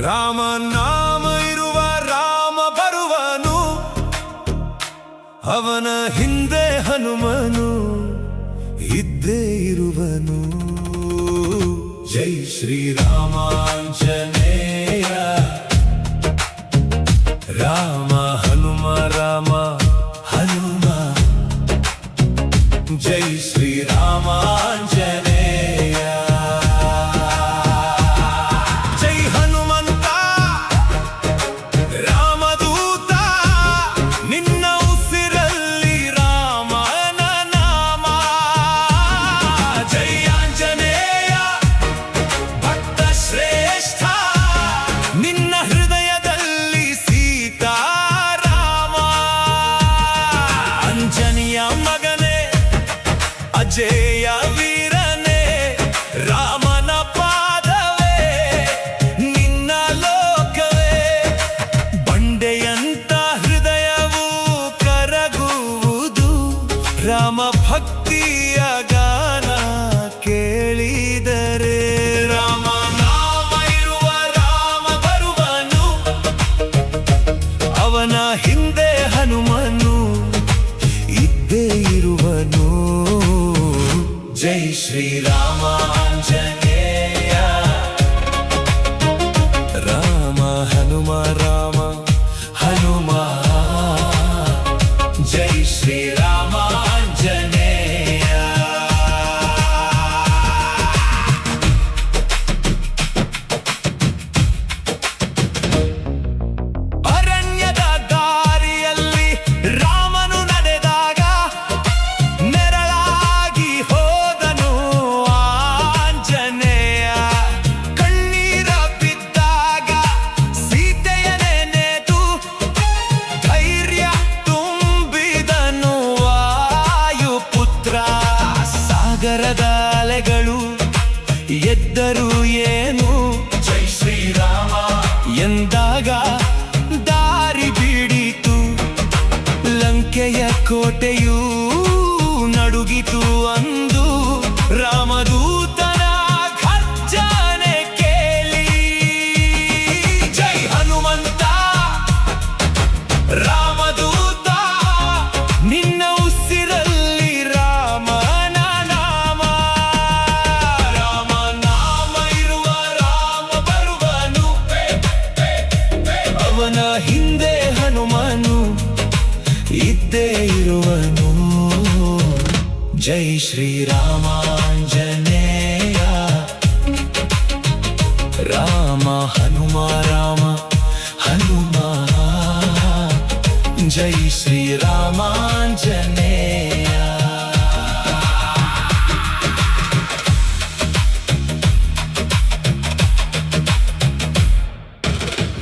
ರಾಮ ನಾಮ ಇರುವ ರಾಮ ಬರುವನು, ಅವನ ಹಿಂದೆ ಹನುಮನು ಇದ್ದೇ ಇರುವನು. ಜೈ ಶ್ರೀರಾಮಾಂಜನೇಯ ರಾಮ ಹನುಮ ರಾಮ ಹನುಮ. ಜೈ ಶ್ರೀರಾಮಾಂಜನೇಯ ಜೈ ಹನುಮಂತ ರಾಮದೂತ, ನಿನ್ನ ಉಸಿರಲ್ಲಿ ರಾಮನ ನಾಮ. ಜೈ ಆಂಜನೇಯ ಭಕ್ತ ಶ್ರೇಷ್ಠ, ನಿನ್ನ ಹೃದಯದಲ್ಲಿ ಸೀತಾರಾಮ. ಅಂಜನಿಯ ಮಗನೇ ಅಜೇಯ ವೀರನೇ, ರಾಮನ ಪಾದವೇ ನಿನ್ನ ಲೋಕವೇ. ಬಂಡೆಯಂತ ಹೃದಯವು ಕರಗುವುದು, ರಾಮ ಭಕ್ತಿಯ ಗಾನ ಕೇಳಿದರೆ. ರಾಮ ನಾಮ ಇರುವ ರಾಮ ಬರುವನು, ಅವನ ಹಿಂದೆ ಹನುಮನು ಇದ್ದೇ ಇರುವನು. ಜೈ ಶ್ರೀರಾಮಾಂಜನೇಯ ರಾಮ ಹನುಮ ರಾಮ ಹನುಮ. ಜೈ ಶ್ರೀರಾಮಾಂಜನೇಯ. ಅರಣ್ಯದ ದಾರಿಯಲ್ಲಿ ರಾಮನು ನಡೆದಾಗ ನೆರಳಾಗಿ ಹೋದನು ಆಂಜನೇಯ. ಕಣ್ಣೀರ ಬಿದ್ದಾಗ ಸೀತೆಯ ನೆನೆದು ಧೈರ್ಯ ತುಂಬಿದನು ವಾಯುಪುತ್ರ. ಸಾಗರದ ಅಲೆಗಳು ಎದ್ದರು ಏನು, ಜೈ ಶ್ರೀರಾಮ ಎಂದಾಗ ದಾರಿ ಬಿಡಿತು. ಲಂಕೆಯ ಕೋಟೆಯೂ ನಡುಗಿತು ಅಂದು, ರಾಮದೂತನ ಘರ್ಜನೆ ಕೇಳಿ. ಜೈ ಹನುಮಂತ ರಾಮದೂತ, ನಿನ್ನ ಉಸಿರಲ್ಲಿ ರಾಮನ ನಾಮ. ರಾಮ ನಾಮ ಇರುವ ರಾಮ ಬರುವನು, ಅವನ ಹಿಂದೆ ಹನುಮನು ಇದ್ದೇ ಇರುವನು. ಜೈ ಶ್ರೀರಾಮಾಂಜನೇಯ ರಾಮ ಹನುಮ ರಾಮ ಹನುಮ. ಜೈ ಶ್ರೀರಾಮಾಂಜನೇಯ.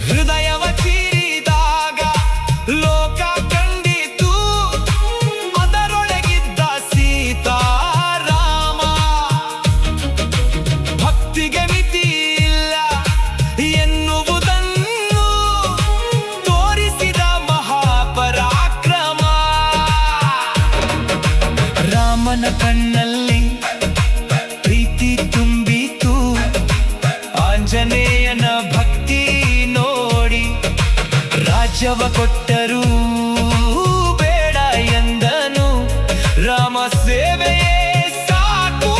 ಹೃದಯವ ಚೀರಿದಾಗ ಲೋಕ ಕಂಡಿತು, ಅದರೊಳಗಿದ್ದ ಸೀತಾರಾಮ. ಭಕ್ತಿಗೆ ಮಿತಿ ಇಲ್ಲ ಎನ್ನುವುದನ್ನು ತೋರಿಸಿದ ಮಹಾಪರಾಕ್ರಮ. ರಾಮನ ಕಣ್ಣಲ್ಲಿ ಪ್ರೀತಿ ತುಂಬಿತು, ಆಂಜನೇಯನ ಭಕ್ತಿ ನೋಡಿ ರಾಜ್ಯವ ಕೊಟ್ಟರು ಬೇಡ ಎಂದನು. ರಾಮ ಸೇವೆಯೇ ಸಾಕು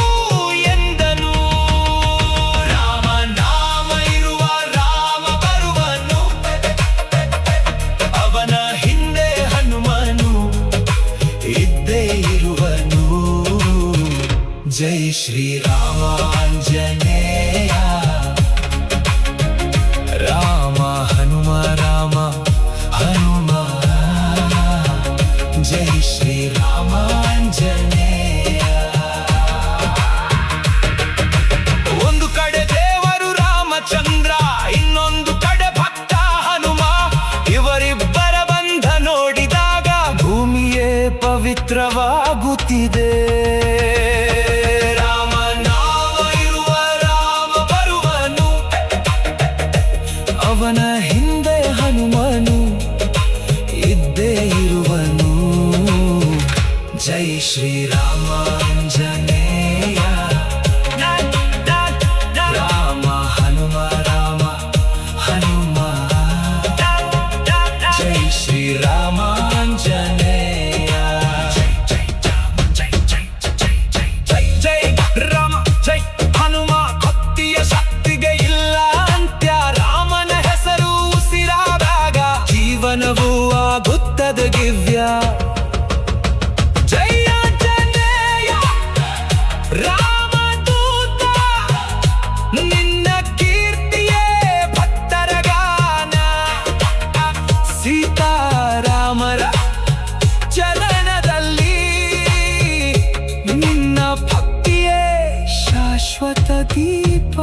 ಎಂದನು. ರಾಮ ನಾಮ ಇರುವ ರಾಮ ಬರುವನು, ಅವನ ಹಿಂದೆ ಹನುಮನು ಇದ್ದೇ ಇರುವನು. ಜೈ ಶ್ರೀರಾಮಾಂಜನೇಯ ರಾಮ ಹನುಮ ರಾಮ ಹನುಮ. ಜೈ ಶ್ರೀರಾಮಾಂಜನೇಯ. ಒಂದು ಕಡೆ ದೇವರು ರಾಮಚಂದ್ರ, ಇನ್ನೊಂದು ಕಡೆ ಭಕ್ತ ಹನುಮ. ಇವರಿಬ್ಬರ ಬಂಧ ನೋಡಿದಾಗ ಭೂಮಿಯೇ ಪವಿತ್ರವಾಗುತ್ತಿದೆ. ಜೈ ಶ್ರೀರಾಮ ಆಂಜನೇಯ ರಾಮ ಹನುಮ ರಾಮ ಹನುಮ ಜೈ ಶ್ರೀರಾಮ ಆಂಜನೇಯ ಜೈ ರಾಮ ಜೈ ಹನುಮ ಭಕ್ತಿಯ ಶಕ್ತಿಗೆ ಇಲ್ಲ ಅಂತ್ಯ ರಾಮನ ಹೆಸರು ಉಸಿರಾದಾಗ ಜೀವನವೂ ಆಗುತ್ತದೆ ದಿವ್ಯ ಜೈ ಆಂಜನೇಯ ರಾಮದೂತ ನಿನ್ನ ಕೀರ್ತಿಯೇ ಭಕ್ತರ ಗಾನ ಸೀತಾರಾಮರ ಚರಣದಲ್ಲಿ ನಿನ್ನ ಭಕ್ತಿಯೇ ಶಾಶ್ವತ ದೀಪ